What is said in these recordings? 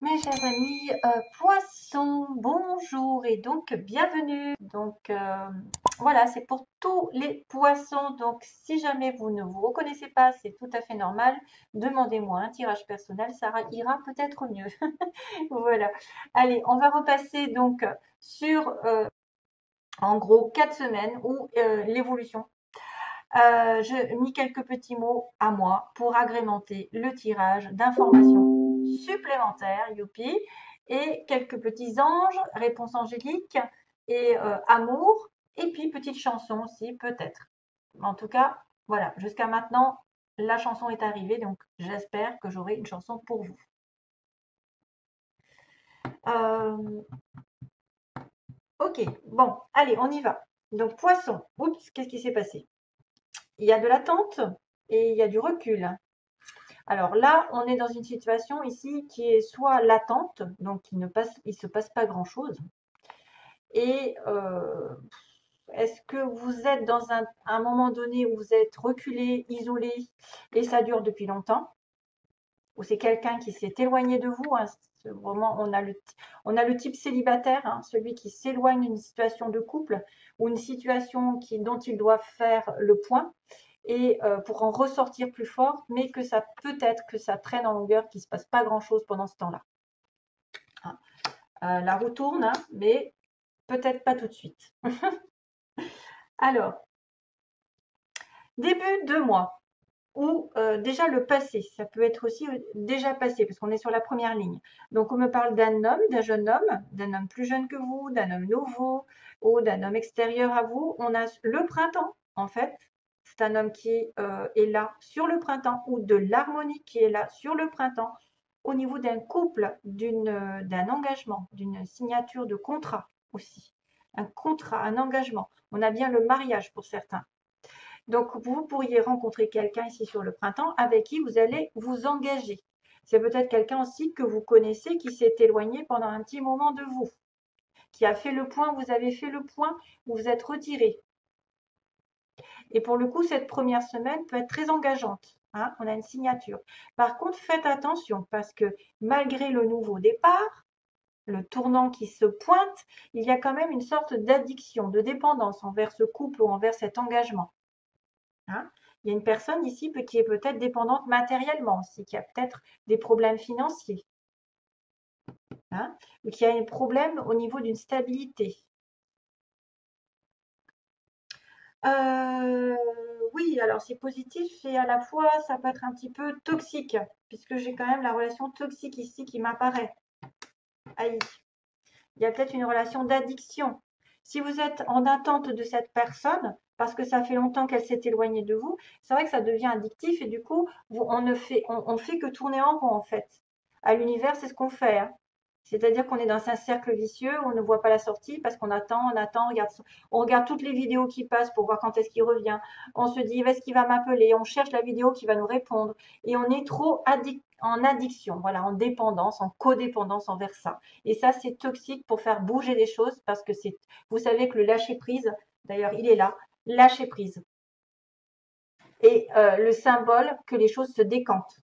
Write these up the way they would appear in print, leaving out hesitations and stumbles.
Mes chers amis, poissons, bonjour et donc bienvenue. Voilà, c'est pour tous les poissons. Donc si jamais vous ne vous reconnaissez pas, c'est tout à fait normal. Demandez-moi un tirage personnel, ça ira peut-être mieux. Voilà. Allez, on va repasser donc sur en gros 4 semaines ou l'évolution. J'ai mis quelques petits mots à moi pour agrémenter le tirage d'informations supplémentaires, youpi, et quelques petits anges, réponses angéliques et amour, et puis petite chanson aussi, peut-être. En tout cas, voilà, jusqu'à maintenant, la chanson est arrivée, donc j'espère que j'aurai une chanson pour vous. Euh, ok, bon, allez, on y va. Donc, poisson. Oups, qu'est-ce qui s'est passé? Il y a de l'attente et il y a du recul. Alors là, on est dans une situation ici qui est soit latente, donc il se passe pas grand-chose. Et est-ce que vous êtes dans un moment donné où vous êtes reculé, isolé, et ça dure depuis longtemps, ou c'est quelqu'un qui s'est éloigné de vous, hein, vraiment, on a le type célibataire, hein, celui qui s'éloigne d'une situation de couple ou une situation dont il doit faire le point et pour en ressortir plus fort, mais que ça peut être que ça traîne en longueur, qu'il ne se passe pas grand-chose pendant ce temps-là. Hein. La roue tourne, hein, mais peut-être pas tout de suite. Alors, début de mois, ou déjà le passé, ça peut être aussi déjà passé, parce qu'on est sur la première ligne. Donc on me parle d'un homme, d'un homme plus jeune que vous, d'un homme nouveau, ou d'un homme extérieur à vous. On a le printemps, en fait. C'est un homme qui est là sur le printemps, ou de l'harmonie qui est là sur le printemps, au niveau d'un couple, d'un engagement, d'une signature de contrat aussi. Un contrat, un engagement. On a bien le mariage pour certains. Donc, vous pourriez rencontrer quelqu'un ici sur le printemps avec qui vous allez vous engager. C'est peut-être quelqu'un aussi que vous connaissez qui s'est éloigné pendant un petit moment de vous, qui a fait le point, vous avez fait le point, vous vous êtes retiré. Et pour le coup, cette première semaine peut être très engageante. Hein, on a une signature. Par contre, faites attention parce que malgré le nouveau départ, le tournant qui se pointe, il y a quand même une sorte d'addiction, de dépendance envers ce couple ou envers cet engagement. Hein. Il y a une personne ici qui est peut-être dépendante matériellement aussi, qui a peut-être des problèmes financiers, hein, ou qui a un problème au niveau d'une stabilité. Euh, oui, alors c'est positif et à la fois ça peut être un petit peu toxique, puisque j'ai quand même la relation toxique ici qui m'apparaît. Aïe. Il y a peut-être une relation d'addiction. Si vous êtes en attente de cette personne, parce que ça fait longtemps qu'elle s'est éloignée de vous, c'est vrai que ça devient addictif et du coup, on fait que tourner en rond en fait. À l'univers, c'est ce qu'on fait. Hein. C'est-à-dire qu'on est dans un cercle vicieux, on ne voit pas la sortie parce qu'on attend, on regarde toutes les vidéos qui passent pour voir quand est-ce qu'il revient. On se dit, est-ce qu'il va m'appeler? On cherche la vidéo qui va nous répondre. Et on est trop en addiction, voilà, en dépendance, en codépendance envers ça. Et ça, c'est toxique pour faire bouger les choses parce que vous savez que le lâcher prise, d'ailleurs, il est là, lâcher prise. Et le symbole que les choses se décantent.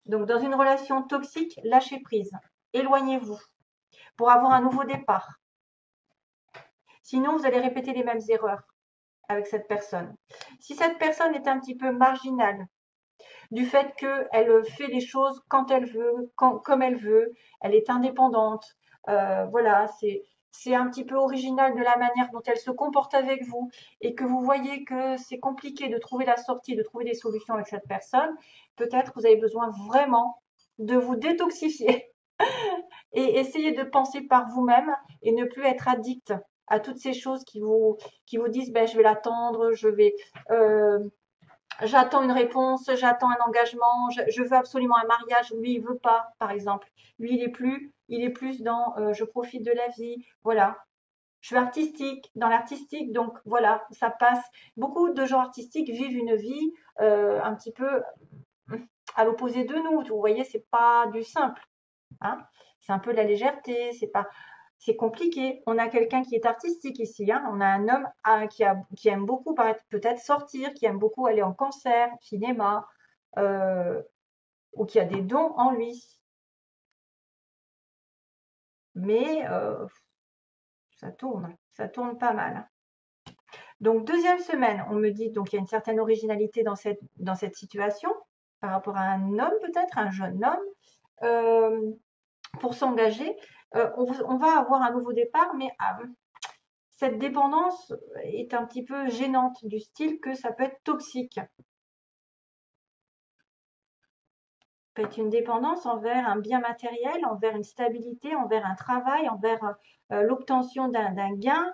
Donc, dans une relation toxique, lâchez prise. Éloignez-vous pour avoir un nouveau départ. Sinon, vous allez répéter les mêmes erreurs avec cette personne. Si cette personne est un petit peu marginale, du fait qu'elle fait les choses quand elle veut, comme elle veut, elle est indépendante, voilà, c'est un petit peu original de la manière dont elle se comporte avec vous et que vous voyez que c'est compliqué de trouver la sortie, de trouver des solutions avec cette personne, peut-être vous avez besoin vraiment de vous détoxifier et essayer de penser par vous-même et ne plus être addict à toutes ces choses qui vous disent ben, je vais l'attendre, euh, j'attends une réponse, j'attends un engagement, je veux absolument un mariage. Lui, il veut pas, par exemple. Lui, il est plus dans je profite de la vie. Voilà. Je suis artistique, dans l'artistique, donc voilà, ça passe. Beaucoup de gens artistiques vivent une vie un petit peu à l'opposé de nous. Vous voyez, c'est pas du simple. Hein. C'est un peu de la légèreté, c'est compliqué. On a quelqu'un qui est artistique ici. Hein. On a un homme qui aime beaucoup peut-être sortir, qui aime beaucoup aller en concert, cinéma, euh, ou qui a des dons en lui. mais ça tourne pas mal. Donc, deuxième semaine, on me dit, donc il y a une certaine originalité dans cette situation, par rapport à un homme peut-être, un jeune homme, pour s'engager. On va avoir un nouveau départ, mais cette dépendance est un petit peu gênante, du style que ça peut être toxique. Peut être une dépendance envers un bien matériel, envers une stabilité, envers un travail, envers l'obtention d'un gain,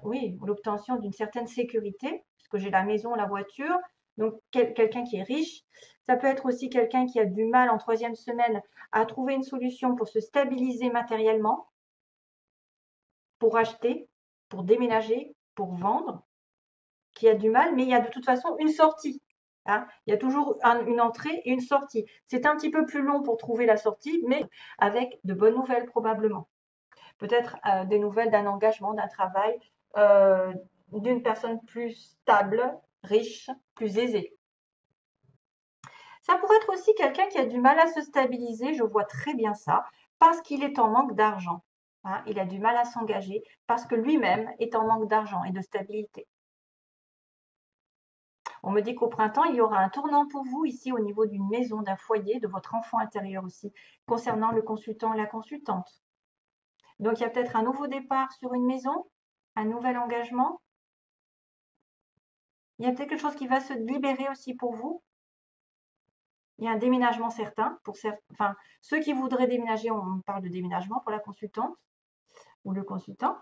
oui, l'obtention d'une certaine sécurité, parce que j'ai la maison, la voiture, donc quelqu'un qui est riche. Ça peut être aussi quelqu'un qui a du mal en troisième semaine à trouver une solution pour se stabiliser matériellement, pour acheter, pour déménager, pour vendre, qui a du mal, mais il y a de toute façon une sortie. Hein. Il y a toujours une entrée et une sortie. C'est un petit peu plus long pour trouver la sortie, mais avec de bonnes nouvelles probablement. Peut-être des nouvelles d'un engagement, d'un travail, d'une personne plus stable, riche, plus aisée. Ça pourrait être aussi quelqu'un qui a du mal à se stabiliser, je vois très bien ça, parce qu'il est en manque d'argent. Hein. Il a du mal à s'engager parce que lui-même est en manque d'argent et de stabilité. On me dit qu'au printemps, il y aura un tournant pour vous ici au niveau d'une maison, d'un foyer, de votre enfant intérieur aussi, concernant le consultant et la consultante. Donc, il y a peut-être un nouveau départ sur une maison, un nouvel engagement. Il y a peut-être quelque chose qui va se libérer aussi pour vous. Il y a un déménagement certain pour enfin, ceux qui voudraient déménager, on parle de déménagement pour la consultante ou le consultant.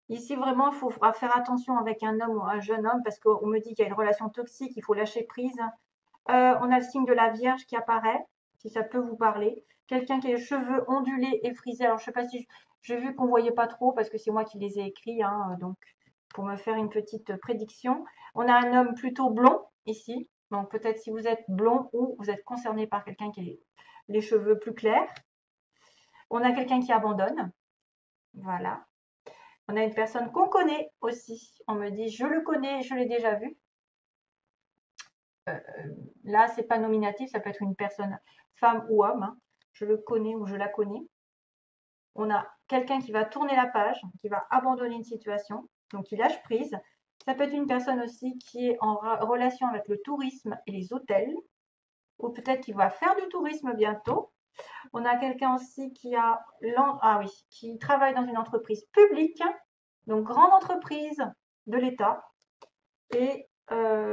Ici, vraiment, il faudra faire attention avec un homme ou un jeune homme parce qu'on me dit qu'il y a une relation toxique, il faut lâcher prise. On a le signe de la Vierge qui apparaît, si ça peut vous parler. Quelqu'un qui a les cheveux ondulés et frisés. Alors, je ne sais pas si j'ai vu qu'on ne voyait pas trop parce que c'est moi qui les ai écrits, hein, donc pour me faire une petite prédiction. On a un homme plutôt blond ici. Donc, peut-être si vous êtes blond ou vous êtes concerné par quelqu'un qui a les cheveux plus clairs. On a quelqu'un qui abandonne. Voilà. On a une personne qu'on connaît aussi. On me dit, je le connais, je l'ai déjà vu. Là, c'est pas nominatif, ça peut être une personne, femme ou homme. Hein. Je le connais ou je la connais. On a quelqu'un qui va tourner la page, qui va abandonner une situation, donc qui lâche prise. Ça peut être une personne aussi qui est en relation avec le tourisme et les hôtels, ou peut-être qui va faire du tourisme bientôt. On a quelqu'un aussi qui travaille dans une entreprise publique, donc grande entreprise de l'État, et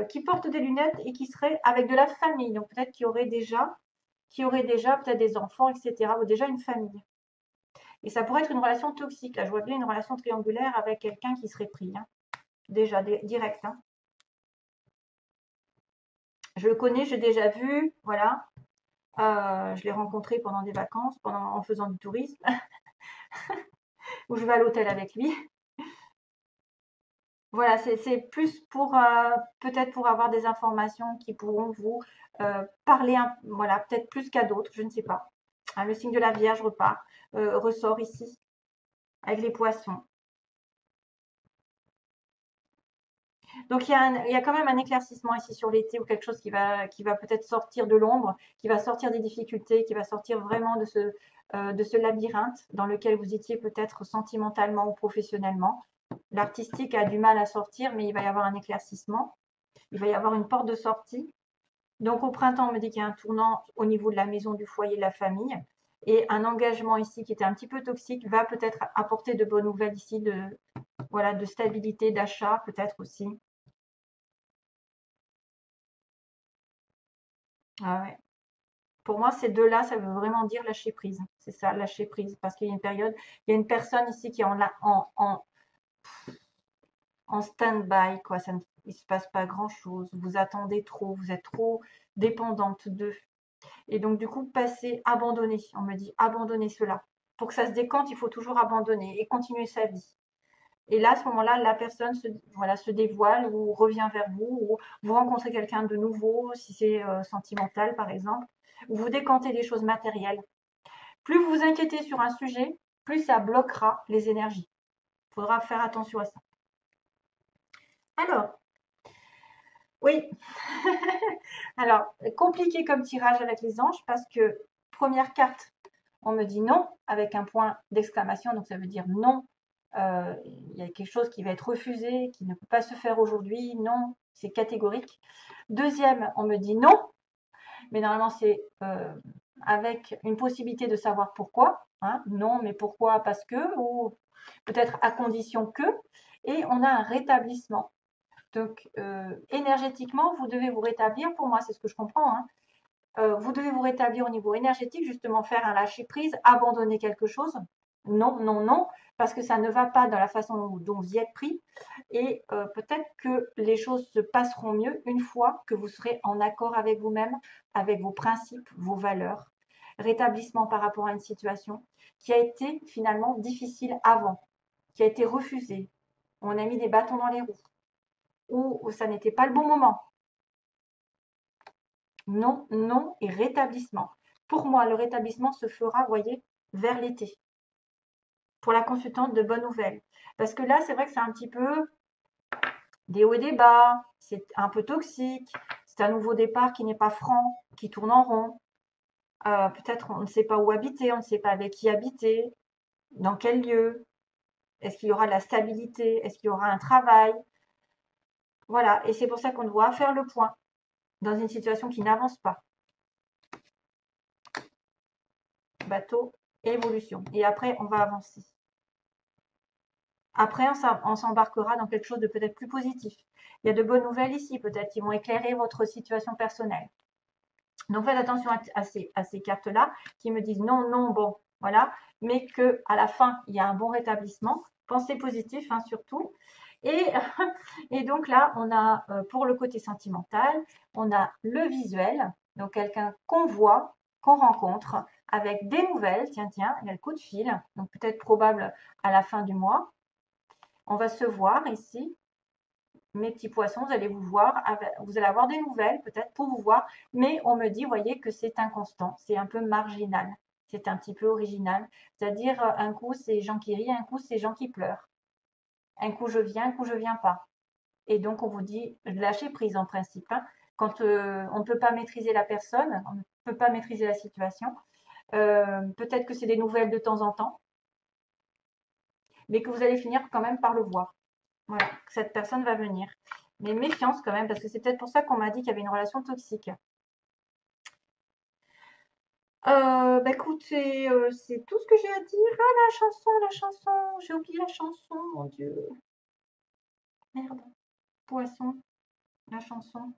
qui porte des lunettes et qui serait avec de la famille. Donc peut-être qui aurait déjà peut-être des enfants, etc. ou déjà une famille. Et ça pourrait être une relation toxique. Là, je vois bien une relation triangulaire avec quelqu'un qui serait pris. Hein. Déjà, direct. Hein. Je le connais, j'ai déjà vu, voilà. Je l'ai rencontré pendant des vacances, en faisant du tourisme, où je vais à l'hôtel avec lui. Voilà, c'est plus pour peut-être pour avoir des informations qui pourront vous parler, voilà, peut-être plus qu'à d'autres, je ne sais pas. Hein, le signe de la Vierge ressort ici avec les poissons. Donc il y a quand même un éclaircissement ici sur l'été ou quelque chose qui va peut-être sortir de l'ombre, qui va sortir des difficultés, qui va sortir vraiment de ce labyrinthe dans lequel vous étiez peut-être sentimentalement ou professionnellement. L'artistique a du mal à sortir, mais il va y avoir un éclaircissement. Il va y avoir une porte de sortie. Donc au printemps, on me dit qu'il y a un tournant au niveau de la maison, du foyer, de la famille. Et un engagement ici qui était un petit peu toxique va peut-être apporter de bonnes nouvelles ici, de stabilité, d'achat peut-être aussi. Ah ouais. Pour moi, ces deux-là, ça veut vraiment dire lâcher prise. C'est ça, lâcher prise. Parce qu'il y a une période, il y a une personne ici qui est en stand-by, quoi. Il ne se passe pas grand-chose. Vous attendez trop, vous êtes trop dépendante d'eux. Et donc, du coup, abandonner. On me dit, abandonner cela. Pour que ça se décante, il faut toujours abandonner et continuer sa vie. Et là, à ce moment-là, la personne se dévoile ou revient vers vous, ou vous rencontrez quelqu'un de nouveau, si c'est sentimental, par exemple, ou vous décantez des choses matérielles. Plus vous vous inquiétez sur un sujet, plus ça bloquera les énergies. Il faudra faire attention à ça. Alors, oui. Alors, compliqué comme tirage avec les anges parce que première carte, On me dit non avec un point d'exclamation, donc ça veut dire non. Il y a quelque chose qui va être refusé, qui ne peut pas se faire aujourd'hui. Non, c'est catégorique. Deuxième, on me dit non, mais normalement c'est avec une possibilité de savoir pourquoi. Hein, non, mais pourquoi? Parce que, ou peut-être à condition que. Et on a un rétablissement. Donc, énergétiquement, vous devez vous rétablir. Pour moi, c'est ce que je comprends. Hein. Vous devez vous rétablir au niveau énergétique, justement faire un lâcher-prise, abandonner quelque chose. Non, non, non, parce que ça ne va pas dans la façon dont vous y êtes pris. Et peut-être que les choses se passeront mieux une fois que vous serez en accord avec vous-même, avec vos principes, vos valeurs. Rétablissement par rapport à une situation qui a été finalement difficile avant, qui a été refusée. On a mis des bâtons dans les roues, ou ça n'était pas le bon moment. Non, non et rétablissement. Pour moi, le rétablissement se fera, voyez, vers l'été. Pour la consultante de bonnes nouvelles. Parce que là, c'est vrai que c'est un petit peu des hauts et des bas, c'est un peu toxique, c'est un nouveau départ qui n'est pas franc, qui tourne en rond. Peut-être on ne sait pas où habiter, on ne sait pas avec qui habiter, dans quel lieu. Est-ce qu'il y aura de la stabilité? Est-ce qu'il y aura un travail? Voilà, et c'est pour ça qu'on doit faire le point dans une situation qui n'avance pas. Bateau, évolution. Et après, on va avancer. Après, on s'embarquera dans quelque chose de peut-être plus positif. Il y a de bonnes nouvelles ici, peut-être, qui vont éclairer votre situation personnelle. Donc, faites attention à ces cartes-là qui me disent non, non, bon, voilà, mais qu'à la fin, il y a un bon rétablissement. Pensez positif, hein, surtout. Et donc là, on a, pour le côté sentimental, on a le visuel, donc quelqu'un qu'on voit, qu'on rencontre, avec des nouvelles. Tiens, il y a le coup de fil, donc peut-être probable à la fin du mois. On va se voir ici. Mes petits poissons, vous allez vous voir, vous allez avoir des nouvelles peut-être pour vous voir, mais on me dit, voyez, que c'est inconstant, c'est un peu marginal, c'est un petit peu original. C'est-à-dire, un coup, c'est gens qui rient, un coup, c'est gens qui pleurent. Un coup, je viens, un coup, je viens pas. Et donc, on vous dit, lâchez prise en principe. Hein. Quand on ne peut pas maîtriser la personne, on ne peut pas maîtriser la situation, peut-être que c'est des nouvelles de temps en temps, mais que vous allez finir quand même par le voir. Voilà, que cette personne va venir. Mais méfiance quand même, parce que c'est peut-être pour ça qu'on m'a dit qu'il y avait une relation toxique. Écoute, c'est tout ce que j'ai à dire. Ah, la chanson, j'ai oublié la chanson, mon Dieu. Merde, poisson, la chanson.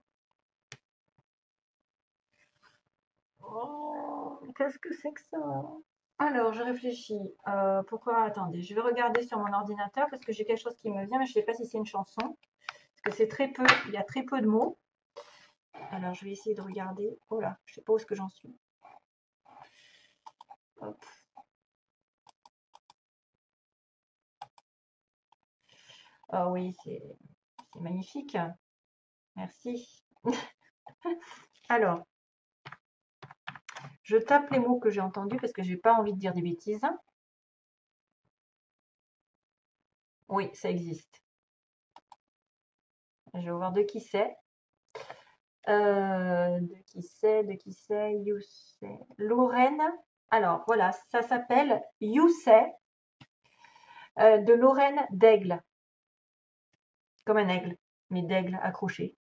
Oh, qu'est-ce que c'est que ça? Alors, je réfléchis. Pourquoi? Attendez, je vais regarder sur mon ordinateur parce que j'ai quelque chose qui me vient, mais je ne sais pas si c'est une chanson. Parce que c'est très peu, il y a très peu de mots. Alors, je vais essayer de regarder. Oh là, je ne sais pas où est-ce que j'en suis. Hop. Ah oui, c'est magnifique. Merci. Alors, je tape les mots que j'ai entendus parce que j'ai pas envie de dire des bêtises. Oui, ça existe. Je vais voir de qui c'est. De qui c'est, You say. Lorraine. Alors, voilà, ça s'appelle You say de Lorraine d'Aigle. Comme un aigle, mais d'aigle accroché.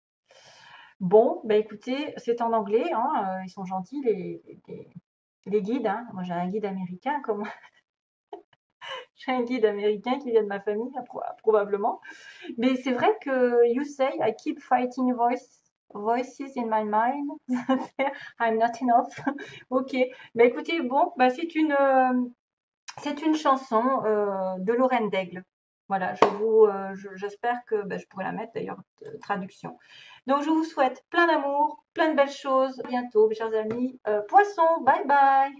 Bon, bah écoutez, c'est en anglais, hein, ils sont gentils, les guides. Hein. Moi, j'ai un guide américain, comme j'ai un guide américain qui vient de ma famille, probablement. Mais c'est vrai que you say, I keep fighting voices in my mind. I'm not enough. Ok. Bah écoutez, bon, bah c'est une chanson de Lorraine d'Aigle. Voilà, j'espère que je pourrai la mettre d'ailleurs traduction. Donc je vous souhaite plein d'amour, plein de belles choses. À bientôt, mes chers amis. Poissons, bye bye.